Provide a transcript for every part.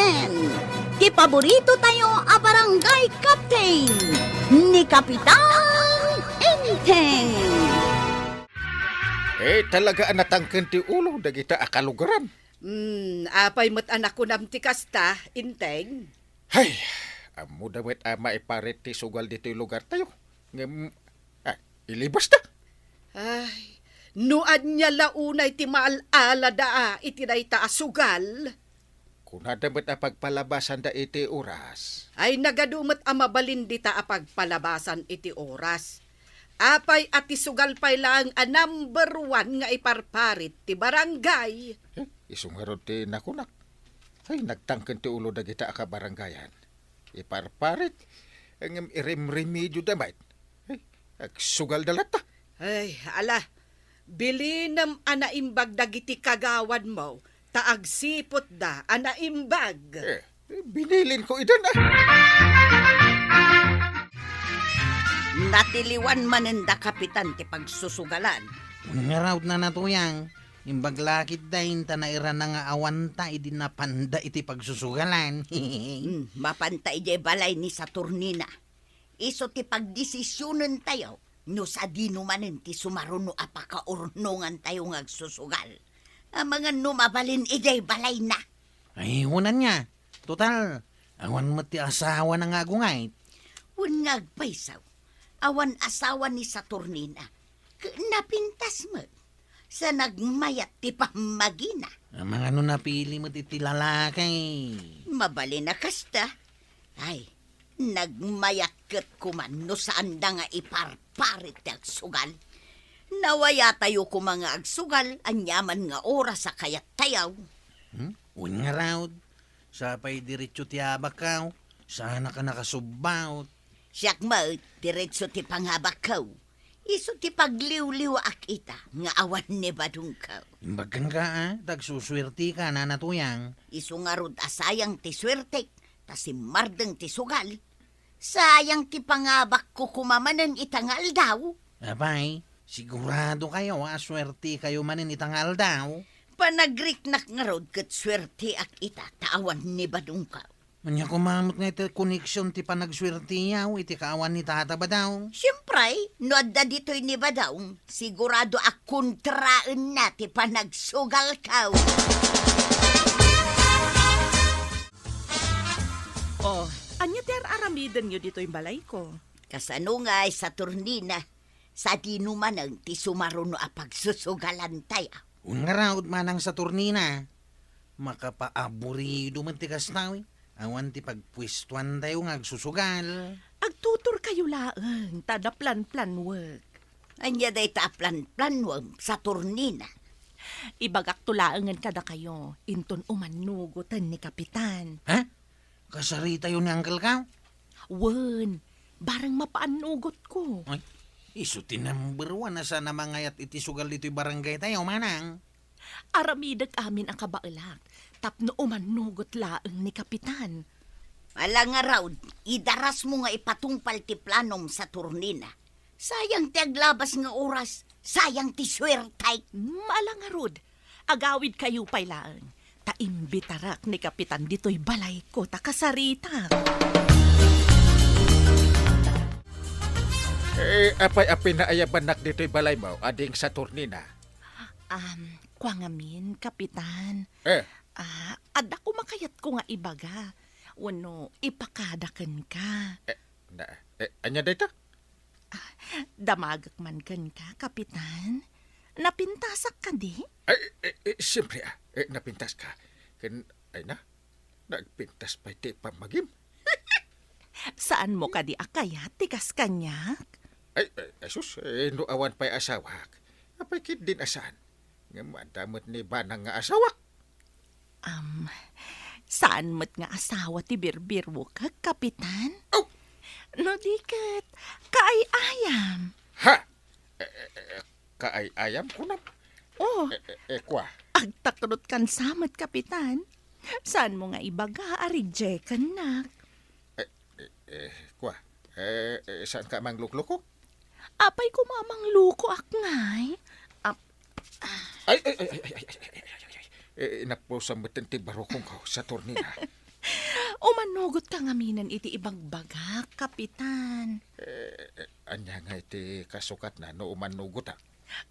Captain! Ti paborito tayo a barangay captain ni Kapitan Enteng! Talaga natangken ti ulo dagita akalugaran. Apay mo't anak ko nam ti kasta, Inteng. Hay, amo dawet maiparet ti sugal dito yung lugar tayo. Ilibas ta. Ay, nuad niya launay ti maalala daa itinay taasugal. Kuna damet pagpalabasan da iti oras. Ay nagadumot ang mabalindi ta apagpalabasan iti oras. Apay at isugal pay lang a number 1 nga iparparit ti barangay. Isungarod ti nakunak. Ay, nagtangken ti ulo dagita akabarangayan. Iparparit. Ang irim-remedyo damait. Ay, agsugal dalata. Ay, ala, bilinam anaimbag dagiti kagawan mo, taagsipot da anaimbag. Binilin ko idan Natiliwan manenda Kapitan ti pagsusugalan. Nga raw na natuyang, imbag lakit dahin tanaira na nga awanta idi napanda iti pagsusugalan. Mapantay di balay ni Saturnina. Iso ti pagdesisyonan tayo, no sa dinumanin ti sumaruno apakaurnungan tayo ngagsusugal. Ang mga numabalin ijay balay na. Ay, hunan niya. Total, awan mo ti asawa na nga gungay. Ngagpaysaw, awan asawa ni Saturnina. Napintas mo. Sa nagmayat ti pamagina. Ang mga napili mo ti lalakay. Mabali na kasta. Ay, nagmayat kat kuman no saan da nga iparparit ti agsugal. Nawaya tayo ko mga agsugal, anyaman nga oras sa kayat tayaw. Un nga raw. Sapay diretso ti abakaw. Sana ka nakasubaw. Siyak mo, diretso ti panghabakaw. Iso ti pagliw-liw akita, nga awan ni badungkaw. Imbagan ka tagsuswerte ka na natuyang. Iso nga rod asayang ti swertek, ta si mardeng ti sugal. Sayang ti pangabak ko kumamanan itangal daw. Abay, sigurado kayo swerte kayo manin itangal daw. Panagriknak nga rod kat swerte akita, taawan ni badungkaw. Manya kumamot nga iti koneksyon ti panagswerte yaw, iti kaawan ni tata ba daw? Siyempre, no adda dito'y ni Badaong, sigurado akuntraan na ti panagsugal kaw. Oh, anya ter aramidan nyo dito yung balay ko. Kasano nga ay Saturnina, sa dinumanang ti sumaruno a pagsusugalan tayo. Un nga raw manang sa turnina. Makapaaburido man ti kastawi. Awan ti pagpwistuan tayo nga agsusugal. Agtutor kayo laang, tada plan-plan work. Anya day ta plan-planwang Saturnina. Ibagak tulaangan kada kayo, inton umanugutan ni Kapitan. Ha? Kasari tayo ni Uncle Kaw? Wen, barang mapaanugot ko. Ay, iso ti number 1 na sana mangayat iti sugal dito'y barangay tayo, manang. Aramidag amin ang kabailak, tapno umanugot laang ni Kapitan. Ala nga raw, idaras mo nga ipatungpal ti planom Saturnina. Sayang ti aglabas nga oras, sayang ti swertay. Maalang arod, agawid kayo pay laang. Taimbitarak ni Kapitan dito'y balay ko, takasarita. Apay na ayabanak dito'y balay mo, ading Saturnina. Kwa ngamin, Kapitan. Ada ko makayat ko nga ibaga. Wano, ipakadakan ka. Anya dito? Damagak man kan ka, Kapitan. Napintasak ka di? Siyempre napintas ka. Nagpintas pa iti pamagim. Saan mo ka di akayat, tikas kanyak? Sus, no awan pa'y asawak. Apay kit din asan. Nga madamot ni banang nga asawak. Saan mo't nga asawa ti birbirwo ka, Kapitan? Oh! No diket, kaay-ayam. Ha? Kaay-ayam ko na. Oh, Kwa? agtakrot kan samat, Kapitan. Saan mo nga ibaga, aridjekan nak? Kwa? Saan ka mang lukloko? Apay ko mamang luko ak ngay. Ay. Napusamatan ti barokong ko sa Turnina. Umanugot ka ngaminan iti ibang bagak, kapitan. Anya nga iti kasukat na no umanugot ta.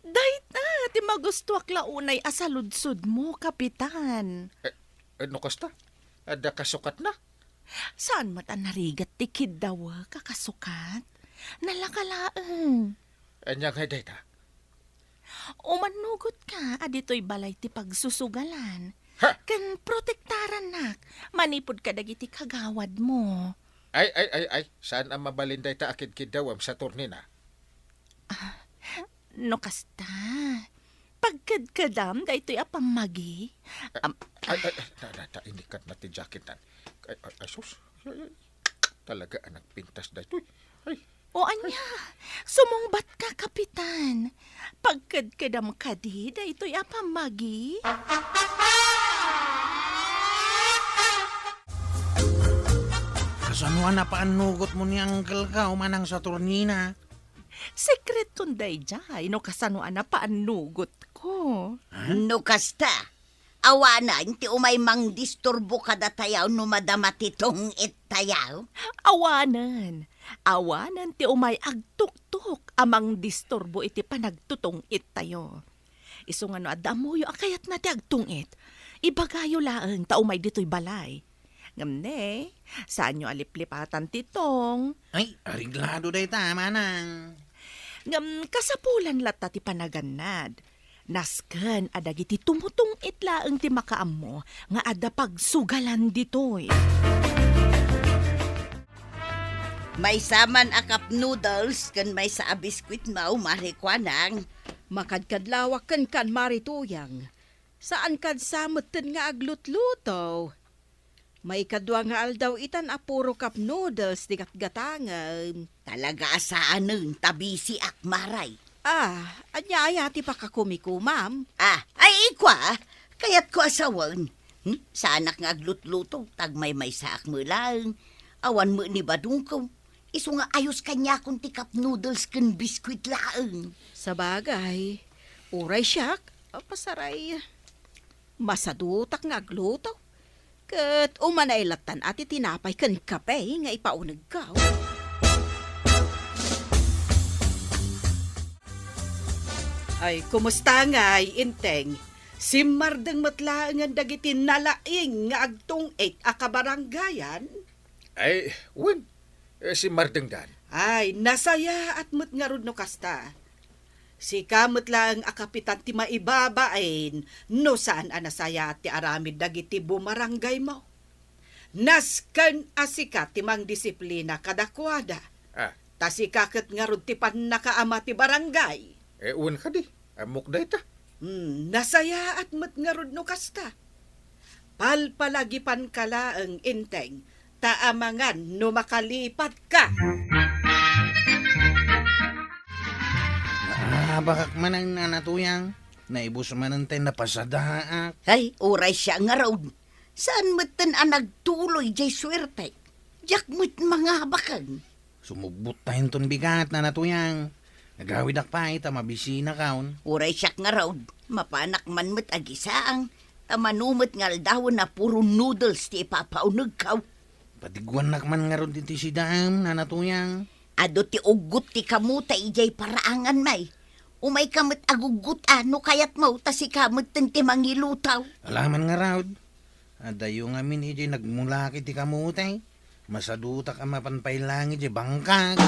Dahit na, ti magustuak launay asaludsod mo, kapitan. Ano kasta? Ada kasukat na? Saan mata narigat ti kiddawa kakasukat? Nalakalaang. Anya nga data? Umanugot ka, adito'y balay ti pagsusugalan. Ha? Kan protektaran nak, manipod ka dagiti kagawad mo. Ay. Saan ang mabalinday ta akid kidawam sa turnina? No kasta, pagkadkadam, dayto'y apamagi. Inikat na ti jacketan. Ay, sus. Talaga anak pintas da ito. Ay, O anya, sumungbat ka, kapitan. Pagkadkadam ka di, dayto'y apamagi. Kasanuan na paanugot mo ni Uncle ka umanang sa turnina. Secret tunday jay, no kasanuan na paanugot ko. No kasta, awanan ti umay mang disturbo kada tayaw no madamati tong ittayaw. Awanan ti umay agtuktok amang disturbo iti panagtutong it tayo. Iso nga no adamuyo akayat na ti agtungit. Ibagayo laeng ta umay dito'y balay. Ngamne, saan nyo aliplipatan titong? Ay, ariglado day ta, manang. Ngam kasapulan lata ti panaganad. Nasken adagiti tumutong itlaeng ti makaam mo nga ada pagsugalan ditoy. May saman a cup noodles kan may sa biskwit mau marikwanang. Makadkadlawak kan marituyang. Saan kad samutin nga aglutluto? May kadwa nga aldaw itan apuro cup noodles di gatgatangan. Talaga saan tabisi akmaray. Anya ti pakakumiko, ma'am. Ay ikwa, kayat ko asawan. Saanak nga aglutluto, tagmay saak mo lang. Awan mo ni badung ko. Iso nga ayos kanya kung ti cup noodles kan biskwit laeng. Sa bagay, uray siyak, pasaray. Masadutak nga agluto. Kat umanailatan ati tinapay kan kape nga ipaunag ka. Ay, kumusta nga inteng? Si Mardeng matlaang nga dagiti nalaing nga agtong akabaranggayan? ay, win. Si Mardeng Dan. Ay, nasaya at mo't nga rod no kasta. Si kamot lang akapitan ti maibabain, no saan anasaya ti aramid dagiti bumaranggay mo. Nasken asika ti mang disiplina kadakwada. Tasikaket nga rod ti nakaama ti barangay. Uwan ka di. Amok da ita. Nasaya at mo't nga rod no kasta. Palpalagipan kala ang inteng, taamangan no makalipat ka. Bakak man ang nanatuyang. Naibus man ang napasadaak. Ay, uray siya nga raw. Saan matan ang nagtuloy jay swerte? Jak mo't mga bakag. Sumubot tayo ton bigat nanatuyang. Nagawid ak pa ita mabisina kaon. Uray siya nga raw. Mapanak man mo't agisaang. Tamanumot nga aldawon na puro noodles ti ipapaunog kaw. Patiguan nakman nga ron diti si Daam nanatuyang. Ado ti ugot ti kamuta ijay paraangan may. Umay kamot agugut ano kayat mo ta si kamot ti mangilutaw. Alaman nga raod. Adayo nga min ijay nagmulaki ti kamutay. Masadutak ang mapanpailangi ijay bangkag.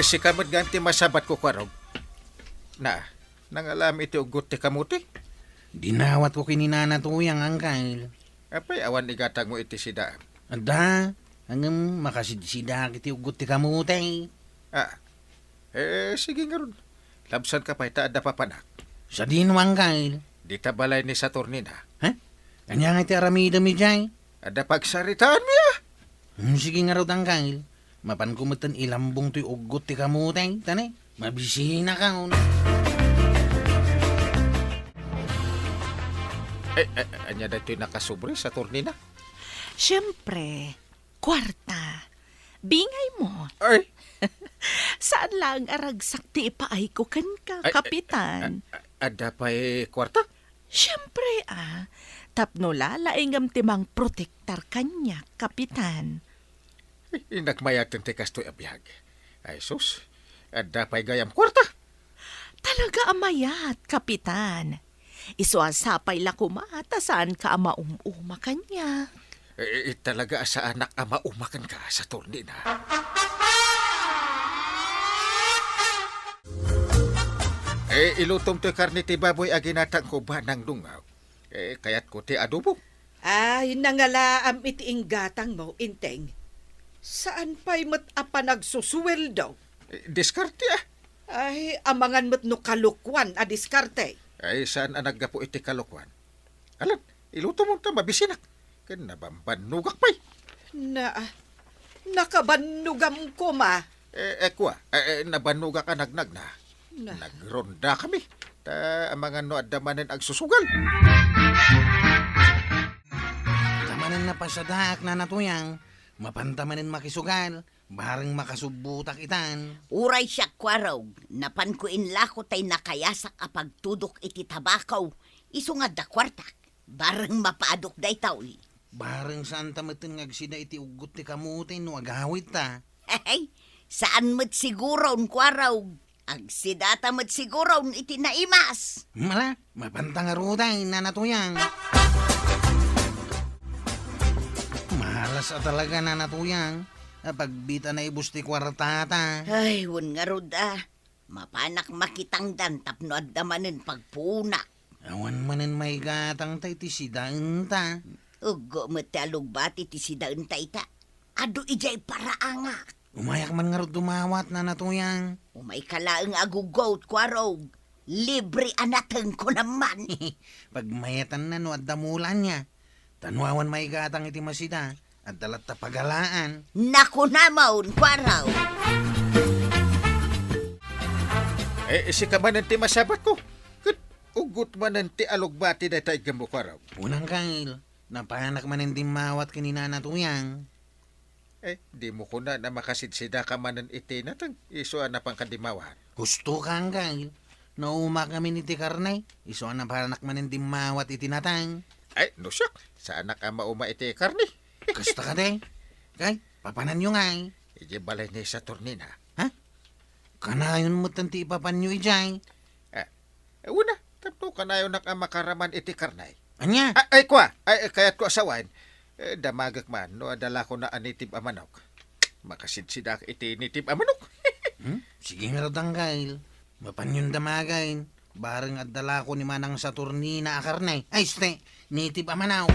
Si kamot ganti masabat ko kwarog. Nangalam iti ugot ti kamuti. Dinawat ko kininanatuyang angkal. Apay awan igatag mo iti sida. Ada, hanggang makasidsida kiti ugot ti kamutay. Sige nga ron. Labsan ka pa ita ada papanak. Sa dinwang kail. Di ta balay ni Saturnina. Ha? Kanya nga ti aramida mi jay. Ada pagsaritaan mo ya. Sige nga raw kail. Mapan kumatan ilambong ti ugot ti kamutay. Tane, mabisina ka. Anya da ito'y nakasubre sa Turnina? Siyempre, kwarta. Bingay mo. Ay! Saan lang aragsak ti ipaay ko kan ka, kapitan? Ada pa'y kwarta? Siyempre tapno lalaingam timang protektar kanya, kapitan. Inagmayatan ti kastoy abiyag. Ay sus, at dapay gayam kwarta. Talaga amayat, kapitan. Isuasapay la kumata saan ka ama-umuma kanya. Talaga sa anak ama umakan ka sa turni na. Ilutom to karne ti baboy aginatang ko ba ng dungaw. Kaya't ko ti adobo. Ay, nangalaam iti inggatang mo, Inteng. Saan pa'y mat apa nagsusuweldo? Diskarte Ay, amangan mat no kalukwan a diskarte. Ay saan ang naggapo iti kalokwan. Alam, ilutom mo ta mabisinak. Ken nabambanugak pa'y. Nakabanugam ko ma. Kwa, nabanuga ka nagnag na. Nagronda kami. Ta ang mga no adamanen ag susugal. Tamanan na pasadak na natuyang. Mapantamanin makisugal. Barang makasubutak itan. Uray siya kwaraw, napan ko inlako tay nakayasak a pagtudok iti tabakaw, iso nga da kwartak, barang mapaadok day tawi. Barang saan tamatin ngagsida iti ugot ti kamutin no agawit ta. Hey, saan mo't siguraw kwaraw? Agsidata mo't siguraw iti naimas. Mala, mapantangaruday na natuyang. Malas talaga na natuyang. Pagbita na ibus ti kwartata. Ay, wun nga ruda. Mapanak makitang dantap no adamanin pagpuna. Awan manen may gatang tay ti sidaan ta. Ugo mo't talugbati ti sidaan ta. Ado ijay paraangak. Umayak man nga ro dumawat na natuyang. Umay kalaang agugot kwaraw. Libre anateng ko naman. Pagmayatan na no at damulan niya. Tanwawan may gatang iti masida. At dalat ta pagalaan. Naku namaon, kwaraw. Si kamanan ti masabat ko. Ket ugot manan ti alugbati da tay gambo kwaraw. Unang kail, napanak man hindi mawat kanina natuyang. Di mo ko na makasidsida ka manan iti natang iso na pang kadimawan. Gusto kang kail. Nauma kami ni ti karnay. Iso na paranak man hindi mawat iti natang. No siya. Sa anak ama uma iti karni. Kasta ka de. Kay, papanan nyo nga eh. Ije balay ni sa turnina. Kanayon mo tanti ipapan nyo ijay. Una, tapno kanayon nak makaraman iti karnay. Anya? Kwa, kaya't ko asawan. Damagak man, no adala ko na anitib amanok. Makasidsidak iti nitib amanok. Sige nga ratanggail. Mapanyon damagain. Barang adala ko ni manang sa turnina akarnay. Ay, ste, nitib amanaw.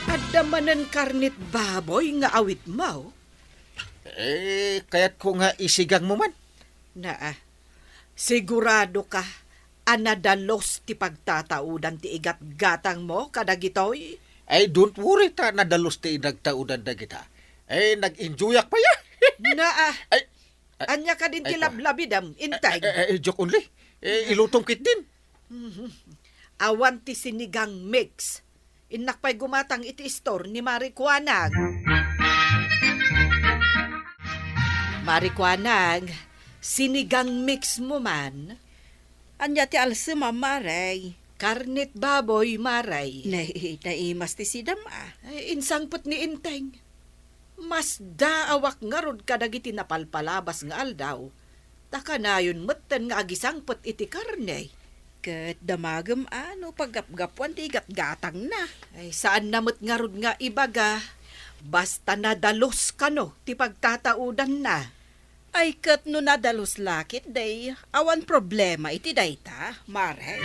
Adamanan karnit baboy nga awit mo. Kaya't ko nga isigang mo man. Sigurado ka, anadalos ti pagtataudan ti igat-gatang mo kadagitoy. Don't worry ta, nadalos ti nagtaudan da kita. Nag-enjoyak pa ya. Anya ka din ti lablabidam, Intay. Joke only. Ilutong kit din. Awan ti sinigang mix. Inakpay gumatang iti store ni Marikwanag. Marikwanag, sinigang mix mo man. Anya ti alsima, Maray. Karnit baboy, Maray. Naimas ti sidam Insangpot ni Inteng. Mas daawak nga rod kadagiti napalpalabas nga aldaw. Takanayon metten nga agisangpot iti karne. Ket damagem paggapgapuan ti gatgatang na. Saan namot nga rod nga ibaga. Basta nadalos ka no, ti pagtataudan na. Ay ket no nadalos lakit day, awan problema iti dayta, Maray.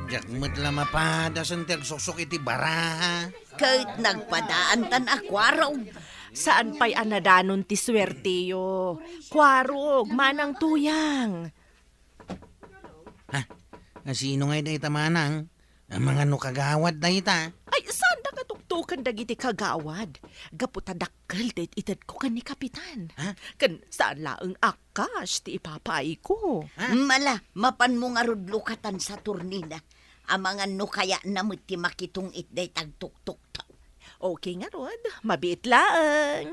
Jak mo't lamapadasan ti agsusok iti baraha. Kahit nagpadaan tan akwaraw. Saan pa'y anadanon ti swertiyo? Kwarog, manang tuyang. Sino ngay day tamanang? Ang mga nukagawad day ta. Ay, saan na katuktukan dagiti kagawad? Gaputa dakkel det itad ko kan ni kapitan. Kan saan laeng akas ti ipapay ko. Mala, mapan mo nga rod lukatan sa turnina. Amangan no kaya namit ti makitong itday tagtuktok taw. Okay nga rod, mabiit laeng.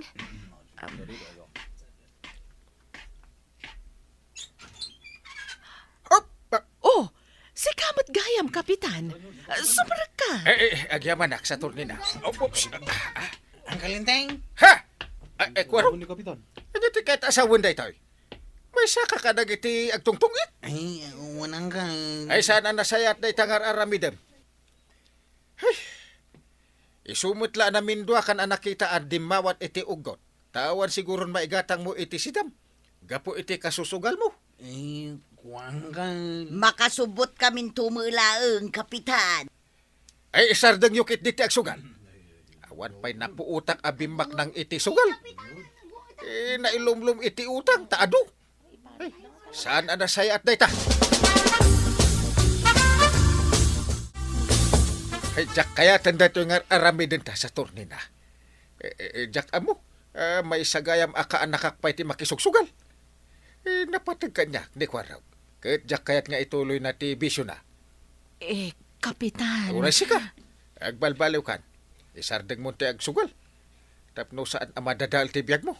Kapitan. Sumarag ka. Agyaman ak sa turnina. Ang kalinteng. Ha! Kwaro. Ano ti kahit asawan day tayo? May saka ka nagiti agtungtungit. Ay, wanang gail. Ay sana nasayat day tangar aramidem. Ay, isumutla namin dua kan anak kita at dimawat iti ugot. Tawan siguron maigatang mo iti sidam. Gapo iti kasusugal mo. Ay, kuwang gail. Makasubot kamin tumulaang, Kapitan. Ay isardang yukit diti agsugal. Awan pa'y napuutak abimak ng iti sugal. Nailumlum iti utang, taado. Ay, saan ang nasayat day ta? Ay, Jack, kaya tanda ito yung arami din ta sa turnina. Jack, amo, may sagayam aka nakakpay ti makisugsugal. Napatag ka niya, di kwaraw. Kahit Jack, kaya't nga ituloy na ti bisyo na. Kapitan. Uray ka. Agbalbaliw kan. Isardeng mo ti agsugal. Tapno saan ang madadal ti biyag mo.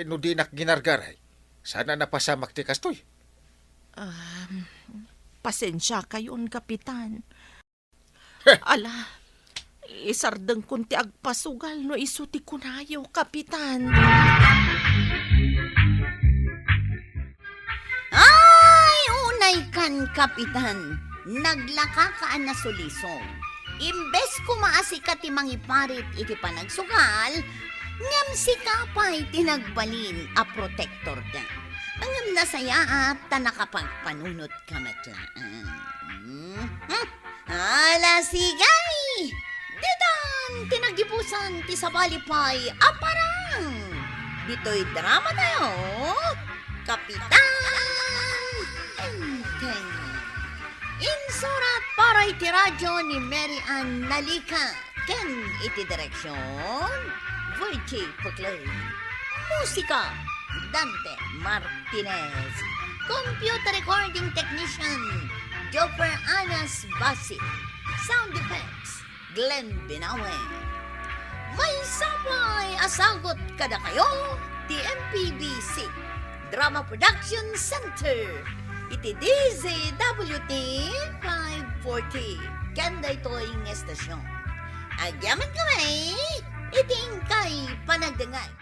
No di nak ginargaray. Sana napasamak ti kastoy. Pasensya kayon, Kapitan. Ala, isardeng kunti agpasugal no isuti kunayo, Kapitan. Ay, unay kan, Kapitan. Naglaka ka na sulisong. Imbes kumaasi ka ti mangiparit iti panagsugal, ngam si kapay tinagbalin a protector da. Angam nasaya at tanakapagpanunot ka matlaan. Ala sigay! Ditan, tinagipusan ti sabalipay aparang. Dito'y drama tayo, Kapitan! Insurat para iti radyo ni Mary Ann Nalika. Ken iti direksyon, Virgie Puclay. Musika, Dante Martinez. Computer recording technician, Jopper Anas Basi. Sound effects, Glenn Binawe. May sabay asagot kada kayo, TMPBC Drama Production Center. Iti DZWT 540. Kanda ito ang estasyon. Agyaman kami, iting kay panagdangay.